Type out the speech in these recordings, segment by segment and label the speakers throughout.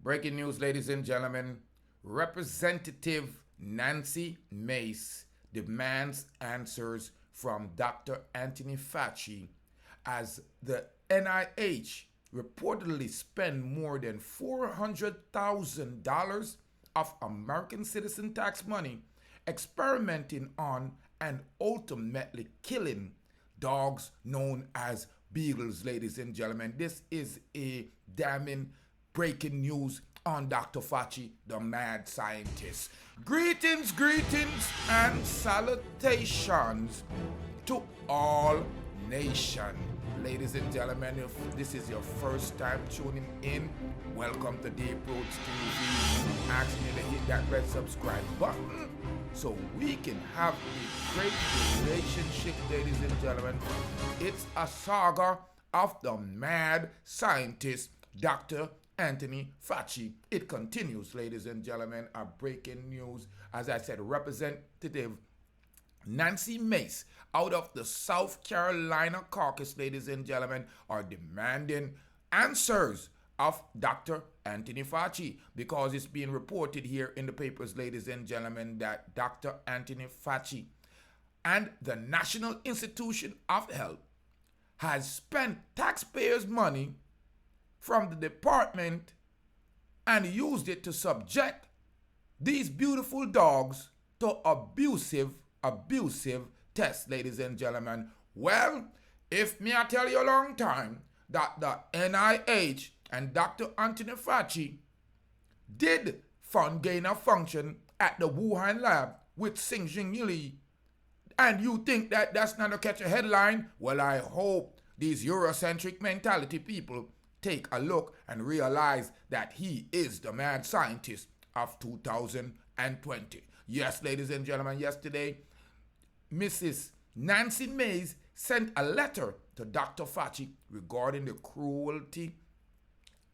Speaker 1: Breaking news, ladies and gentlemen. Representative Nancy Mace demands answers from Dr. Anthony Fauci as the NIH reportedly spent more than $400,000 of American citizen tax money experimenting on and ultimately killing dogs known as beagles, ladies and gentlemen. This is a damning breaking news on Dr. Fauci, the mad scientist. Greetings, and salutations to all nation. Ladies and gentlemen, if this is your first time tuning in, welcome to Deep Roots TV. Asking you to hit that red subscribe button so we can have a great relationship, ladies and gentlemen. It's a saga of the mad scientist, Dr. Anthony Fauci. It continues, ladies and gentlemen. A breaking news, as I said, Representative Nancy Mace out of the South Carolina caucus, ladies and gentlemen, are demanding answers of Dr. Anthony Fauci, because it's being reported here in the papers, ladies and gentlemen, that Dr. Anthony Fauci and the National Institution of Health has spent taxpayers' money from the department and used it to subject these beautiful dogs to abusive tests, ladies and gentlemen. Well, if me I tell you a long time that the NIH and Dr. Anthony Fauci did fund gain of function at the Wuhan lab with Xing Li, and you think that that's not to catch a headline, well, I hope these Eurocentric mentality people take a look and realize that he is the mad scientist of 2020. Yes, ladies and gentlemen, yesterday, Mrs. Nancy Mace sent a letter to Dr. Fauci regarding the cruelty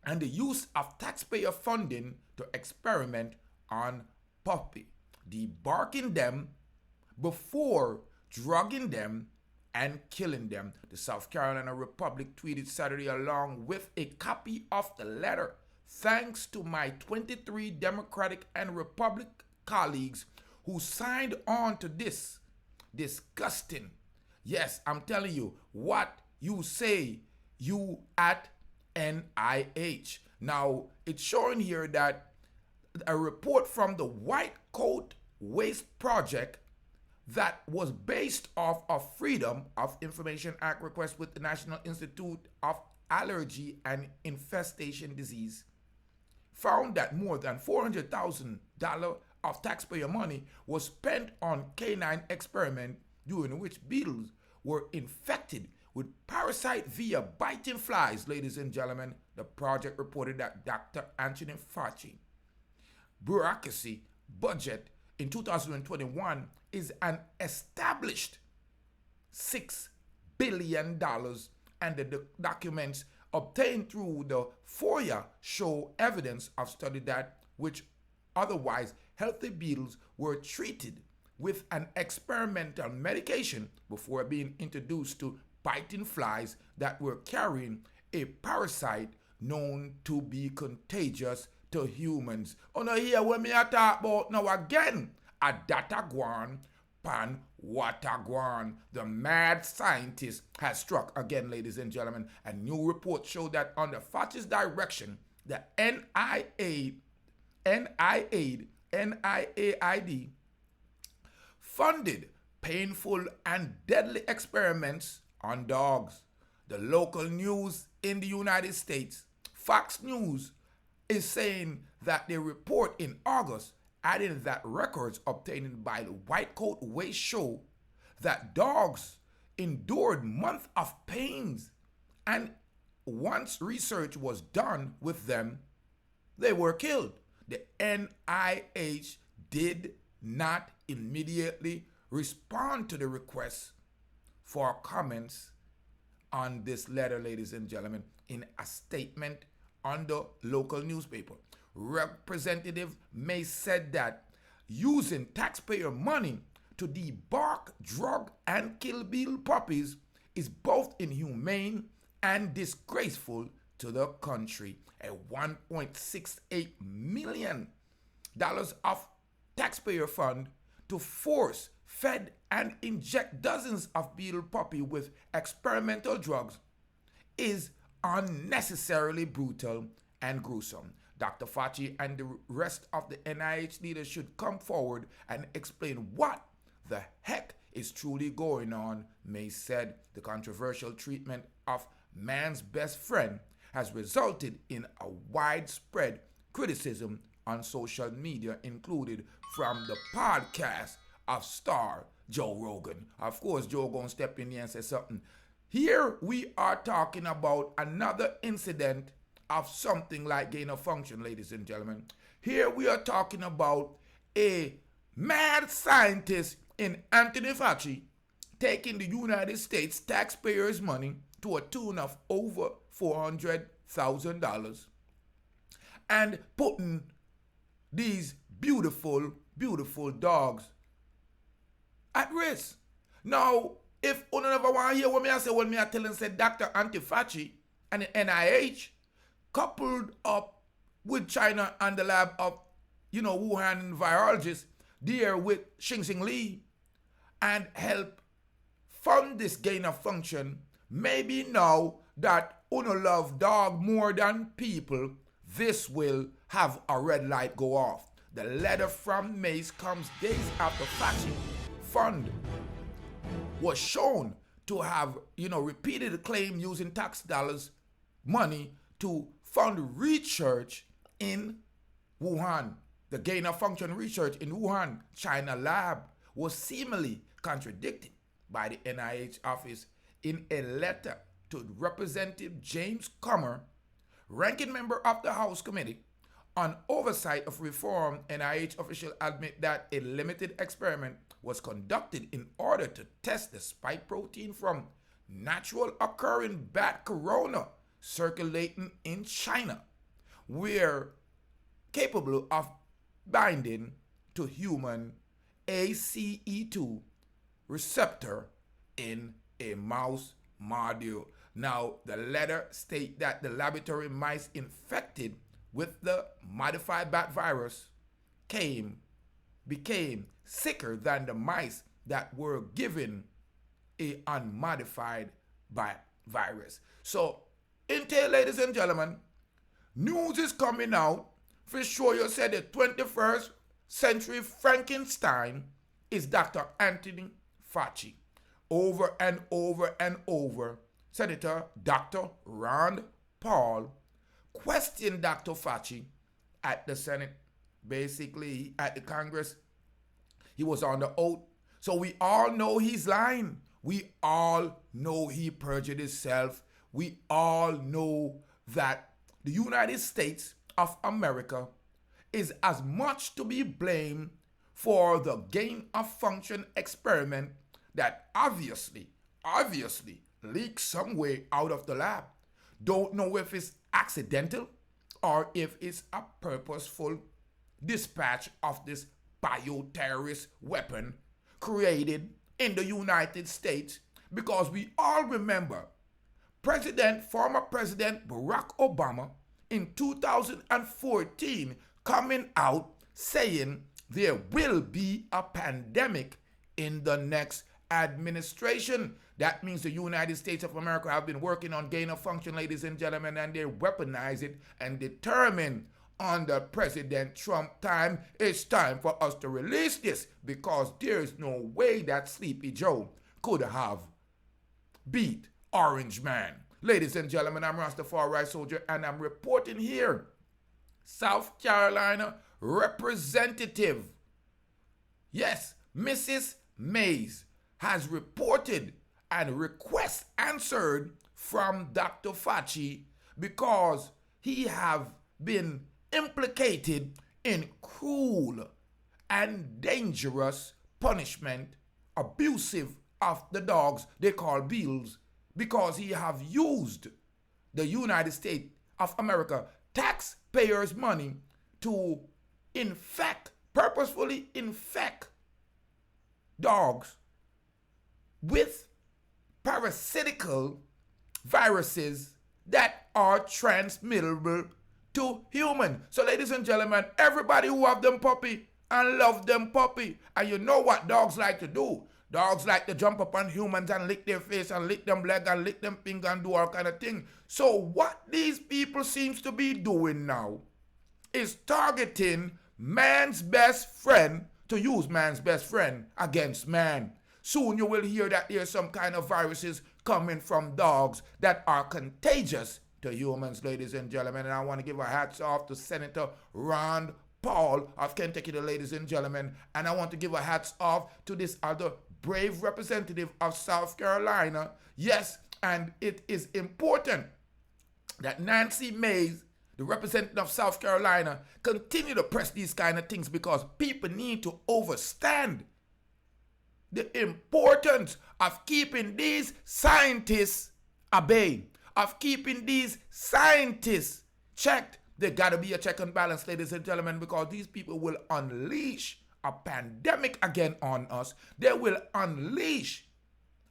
Speaker 1: and the use of taxpayer funding to experiment on puppies, debarking them before drugging them and killing them. The South Carolina Republic tweeted Saturday along with a copy of the letter. Thanks to my 23 Democratic and Republican colleagues who signed on to this disgusting, yes, I'm telling you, what you say, you at NIH. Now, it's showing here that a report from the White Coat Waste Project that was based off of Freedom of Information Act request with the National Institute of Allergy and Infestation Disease found that more than $400,000 of taxpayer money was spent on canine experiment during which beetles were infected with parasite via biting flies. Ladies and gentlemen, the project reported that Dr. Anthony Fauci bureaucracy budget in 2021 is an established $6 billion, and the documents obtained through the FOIA show evidence of study that which otherwise healthy beetles were treated with an experimental medication before being introduced to biting flies that were carrying a parasite known to be contagious to humans. Oh no, here what me a talk about now again, a data guan pan wataguan. The mad scientist has struck again, ladies and gentlemen. A new report showed that under Fauci's direction, the NIAID funded painful and deadly experiments on dogs. The local news in the United States, Fox News, is saying that the report in August added that records obtained by the White Coat Waste show that dogs endured months of pains, and once research was done with them, they were killed. The NIH did not immediately respond to the request for comments on this letter, ladies and gentlemen. In a statement on the local newspaper, Representative May said that using taxpayer money to debark, drug, and kill beagle puppies is both inhumane and disgraceful to the country a $1.68 million of taxpayer fund to force, fed, and inject dozens of beagle puppy with experimental drugs is unnecessarily brutal and gruesome. Dr. Fauci and the rest of the NIH leaders should come forward and explain what the heck is truly going on, Mace said. The controversial treatment of man's best friend has resulted in a widespread criticism on social media, included from the podcast of star Joe Rogan. Of course, Joe gonna step in here and say something. Here we are talking about another incident of something like gain of function, ladies and gentlemen. Here we are talking about a mad scientist in Anthony Fauci taking the United States taxpayers' money to a tune of over $400,000 and putting these beautiful, beautiful dogs at risk. Now, if you never want to hear what I say, when I tell and say Dr. Anthony Fauci and the NIH, coupled up with China and the lab of, Wuhan virologists there with Xing Li, and help fund this gain of function, maybe now that uno love dog more than people, this will have a red light go off. The letter from Mace comes days after Fauci fund was shown to have, repeated claim using tax dollars money to fund research in Wuhan. The gain of function research in Wuhan, China lab, was seemingly contradicted by the NIH office in a letter to Representative James Comer, ranking member of the House Committee on Oversight of Reform. NIH officials admit that a limited experiment was conducted in order to test the spike protein from natural occurring bat corona circulating in China, were capable of binding to human ACE2 receptor in a mouse module. Now, the letter states that the laboratory mice infected with the modified bat virus became sicker than the mice that were given a unmodified bat virus. So, intel, ladies and gentlemen, news is coming out for sure. You said the 21st century Frankenstein is Dr. Anthony Fauci. Over and over and over, Senator Dr. Rand Paul questioned Dr. Fauci at the Senate, basically at the Congress. He was on the oath. So we all know he's lying. We all know he perjured himself. We all know that the United States of America is as much to be blamed for the gain of function experiment that obviously leaked some way out of the lab. Don't know if it's accidental or if it's a purposeful dispatch of this bioterrorist weapon created in the United States, because we all remember former President Barack Obama in 2014 coming out saying there will be a pandemic in the next administration. That means the United States of America have been working on gain of function, ladies and gentlemen, and they weaponize it and determine under President Trump time, it's time for us to release this, because there's no way that Sleepy Joe could have beat Orange Man. Ladies and gentlemen, I'm Rastafari Soldier, and I'm reporting here. South Carolina Representative, yes, Mrs. Mays, has reported and request answered from Dr. Fauci because he have been implicated in cruel and dangerous punishment, abusive of the dogs they call beagles, because he have used the United States of America taxpayers' money to purposefully infect dogs with parasitical viruses that are transmittable to human. So ladies and gentlemen, everybody who have them puppy and love them puppy, and you know what dogs like to do. Dogs like to jump up on humans and lick their face and lick them leg and lick them finger and do all kind of thing. So what these people seems to be doing now is targeting man's best friend to use man's best friend against man. Soon you will hear that there's some kind of viruses coming from dogs that are contagious to humans, ladies and gentlemen. And I want to give a hats off to Senator Ron Paul of Kentucky, ladies and gentlemen. And I want to give a hats off to this other brave representative of South Carolina. Yes, and it is important that Nancy Mace, the representative of South Carolina, continue to press these kind of things, because people need to understand the importance of keeping these scientists at bay, of keeping these scientists checked. There got to be a check and balance, ladies and gentlemen, because these people will unleash a pandemic again on us. They will unleash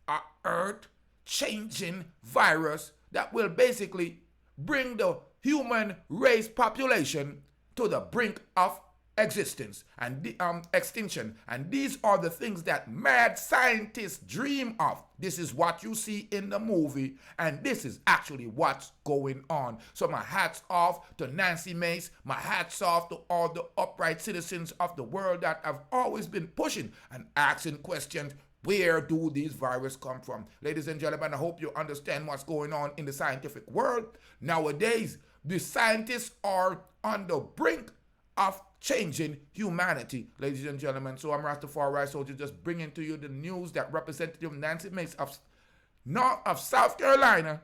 Speaker 1: a earth-changing virus that will basically bring the human race population to the brink of existence and extinction. And these are the things that mad scientists dream of. This is what you see in the movie, and this is actually what's going on. So my hats off to Nancy Mace. My hats off to all the upright citizens of the world that have always been pushing and asking questions. Where do these viruses come from? Ladies and gentlemen, I hope you understand what's going on in the scientific world. Nowadays, the scientists are on the brink of changing humanity, ladies and gentlemen. So I'm Rastafari Soldier, just bringing to you the news that Representative Nancy Mace of South Carolina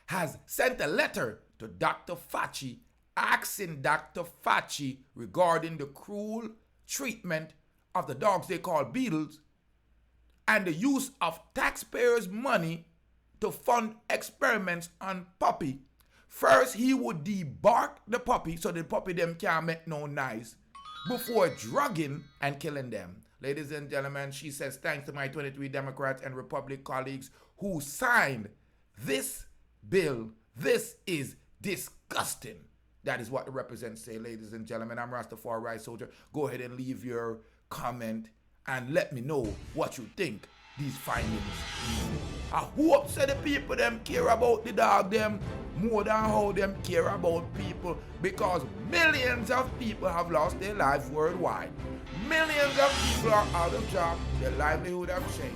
Speaker 1: has sent a letter to Dr. Fauci, asking Dr. Fauci regarding the cruel treatment of the dogs they call beagles and the use of taxpayers' money to fund experiments on puppy. First, he would debark the puppy so the puppy them can't make no noise before drugging and killing them. Ladies and gentlemen, she says, thanks to my 23 Democrats and Republican colleagues who signed this bill. This is disgusting. That is what the representatives say, ladies and gentlemen. I'm Rastafari Soldier. Go ahead and leave your comment and let me know what you think these findings. I hope so the people them care about the dog them more than how them care about people, because millions of people have lost their lives worldwide. Millions of people are out of job. Their livelihood have changed.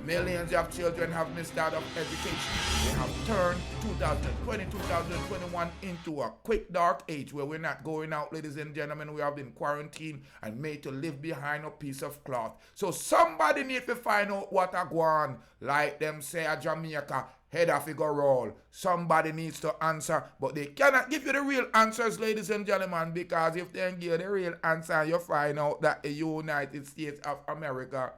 Speaker 1: Millions of children have missed out of education. They have turned 2020, 2021 into a quick dark age where we're not going out, ladies and gentlemen. We have been quarantined and made to live behind a piece of cloth. So somebody need to find out what a go on. Like them say at Jamaica, head off go roll. Somebody needs to answer, but they cannot give you the real answers, ladies and gentlemen, because if they give you the real answer, you find out that the United States of America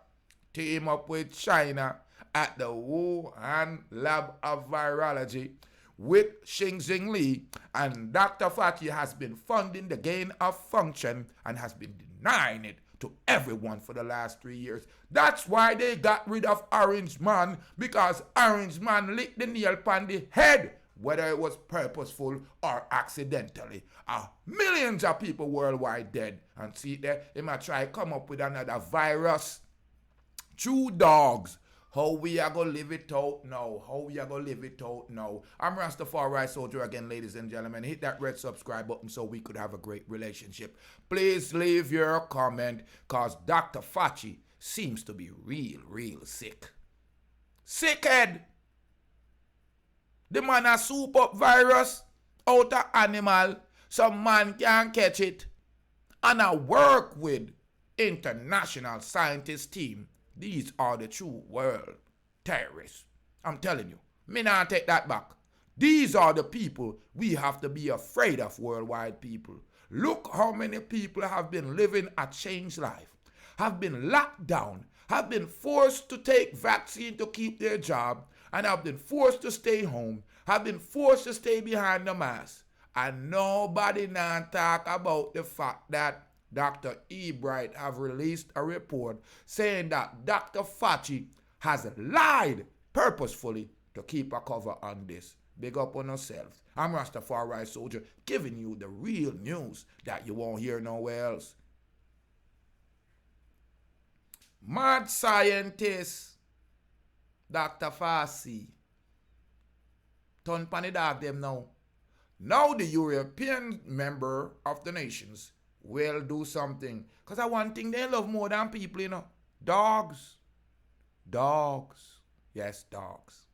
Speaker 1: team up with China at the Wuhan Lab of Virology with Xing Li, and Dr. Fauci has been funding the gain of function and has been denying it to everyone for the last 3 years. That's why they got rid of Orange Man, because Orange Man licked the nail on the head, whether it was purposeful or accidentally. Millions of people worldwide dead. And see there, they might try to come up with another virus. True dogs. How we are going to live it out now. How we are going to live it out now. I'm Rastafari Soldier again, ladies and gentlemen. Hit that red subscribe button so we could have a great relationship. Please leave your comment, because Dr. Fauci seems to be real sick. Sickhead. The man a soup up virus out of animal. Some man can't catch it. And I work with international scientist team. These are the true world terrorists. I'm telling you. Me not take that back. These are the people we have to be afraid of, worldwide people. Look how many people have been living a changed life, have been locked down, have been forced to take vaccine to keep their job, and have been forced to stay home, have been forced to stay behind the mask. And nobody now talk about the fact that Dr. Ebright have released a report saying that Dr. Fauci has lied purposefully to keep a cover on this. Big up on yourself. I'm Rastafari Soldier, giving you the real news that you won't hear nowhere else. Mad scientist, Dr. Fauci, turn pan the dog them now. Now the European member of the nations will do something. Because I one thing they love more than people, you know. Dogs. Dogs. Yes, dogs.